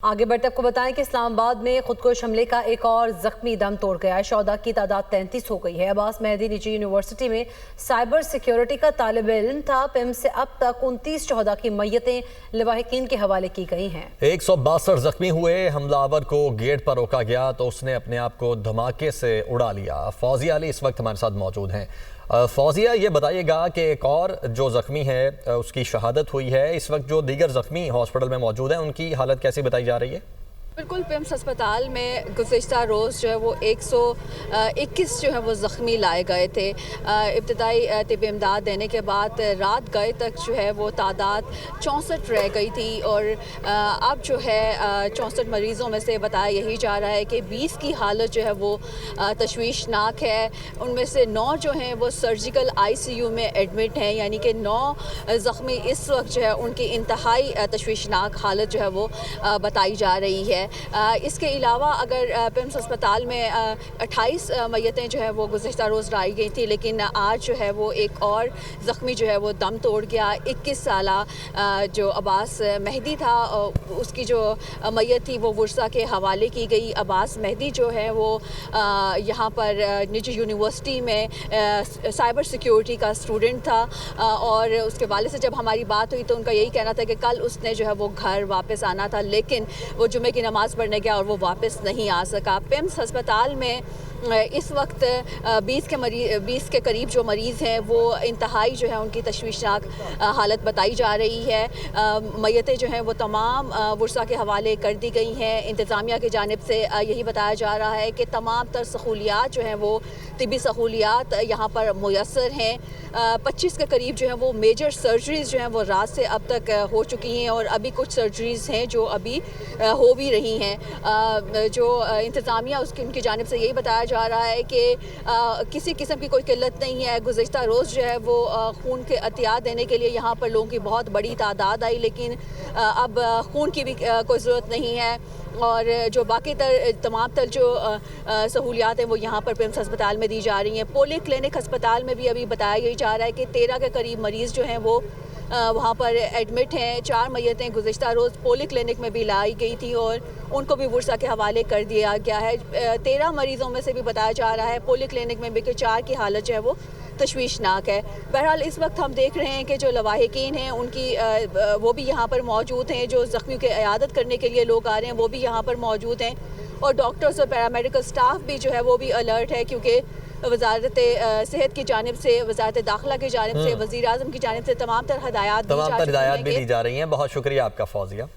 आगे बढ़ते आपको बताएं कि इस्लामाबाद में खुदकुश हमले का एक और जख्मी दम तोड़ गया है। शौदा की तादाद 33 हो गई है। अब्बास मेहदी निजी यूनिवर्सिटी में साइबर सिक्योरिटी का तालिब इल्म था। पिम से अब तक 29 शौदा की मैयतें लवाहिकीन के हवाले की गई हैं। 162 जख्मी हुए। हमलावर को गेट पर रोका गया तो उसने अपने आप को धमाके से उड़ा लिया। फौजिया अली इस वक्त हमारे साथ मौजूद हैं। फौजिया, ये बताइएगा कि एक और जो ज़ख्मी है उसकी शहादत हुई है। इस वक्त जो दीगर ज़ख्मी हॉस्पिटल में मौजूद हैं उनकी हालत कैसी बताई जा रही है? बिल्कुल, पिम्स अस्पताल में गुज़िश्ता रोज़ जो है वो 121 जो है वो ज़ख्मी लाए गए थे। इब्तदाई तिब इमदाद देने के बाद रात गए तक जो है वो तादाद 64 रह गई थी और अब जो है 64 मरीज़ों में से बताया यही जा रहा है कि 20 की हालत जो है वो तशवीशनाक है। उनमें से 9 जो हैं वो सर्जिकल ICU में एडमिट हैं, यानी कि 9 ज़ख्मी इस वक्त जो है उनकी इंतहाई तशवीशनाक हालत जो है वो बताई जा रही है। इसके अलावा अगर पिम्स अस्पताल में 28 मैयतें जो है वो गुज़िश्ता रोज़ लाई गई थी, लेकिन आज जो है वो एक और ज़ख्मी जो है वो दम तोड़ गया। 21 साला जो अब्बास मेहदी था उसकी जो मैयत थी वो वर्सा के हवाले की गई। अब्बास मेहदी जो है वो यहाँ पर निजी यूनिवर्सिटी में साइबर सिक्योरिटी का स्टूडेंट था और उसके वाले से जब हमारी बात हुई तो उनका यही कहना था कि कल उसने जो है वो घर वापस आना था, लेकिन वो जुमे की नमाज़ पढ़ने गया और वो वापस नहीं आ सका। पिम्स अस्पताल में इस वक्त 20 के करीब जो मरीज़ हैं वो इंतहाई जो है उनकी तशवीशनाक हालत बताई जा रही है। मैयतें जो हैं वो तमाम वर्सा के हवाले कर दी गई हैं। इंतज़ामिया की जानिब से यही बताया जा रहा है कि तमाम तर सहूलियात जो हैं वो तिबी सहूलियात यहाँ पर मुयस्सर हैं। 25 के करीब जो है वो मेजर सर्जरीज़ जो हैं वो रात से अब तक हो चुकी हैं और अभी कुछ सर्जरीज़ हैं जो अभी हो भी रही हैं। जो इंतज़ामिया उसकी उनकी जानिब से यही बताया जा रहा है कि किसी किस्म की कोई किल्लत नहीं है। गुज़िश्ता रोज़ जो है वो खून के अतियात देने के लिए यहाँ पर लोगों की बहुत बड़ी तादाद आई, लेकिन अब खून की भी कोई ज़रूरत नहीं है और जो बाकी तमाम तर जो सहूलियात हैं वो यहाँ पर पिम्स अस्पताल में दी जा रही हैं। पोली क्लिनिक अस्पताल में भी अभी बताया यही जा रहा है कि 13 के करीब मरीज़ जो हैं वो वहाँ पर एडमिट हैं। 4 मैयतें गुज़िश्ता रोज़ पोली क्लिनिक में भी लाई गई थी और उनको भी वर्सा के हवाले कर दिया गया है। 13 मरीज़ों में से भी बताया जा रहा है पोली क्लिनिक में भी कि 4 की हालत जो है वो तशवीशनाक है। बहरहाल इस वक्त हम देख रहे हैं कि जो लवाहिकीन हैं उनकी वो भी यहाँ पर मौजूद हैं। जो ज़ख्मियों की इयादत करने के लिए लोग आ रहे हैं वो भी यहाँ पर मौजूद हैं और डॉक्टर्स और पैरामेडिकल स्टाफ भी जो है वो भी अलर्ट है, क्योंकि वज़ारत सेहत की जानिब से, वज़ारत दाखिला की जानिब से, वज़ीर आज़म की जानिब से तमाम तर हिदायत भी दी जा रही हैं। बहुत शुक्रिया आपका फौजिया।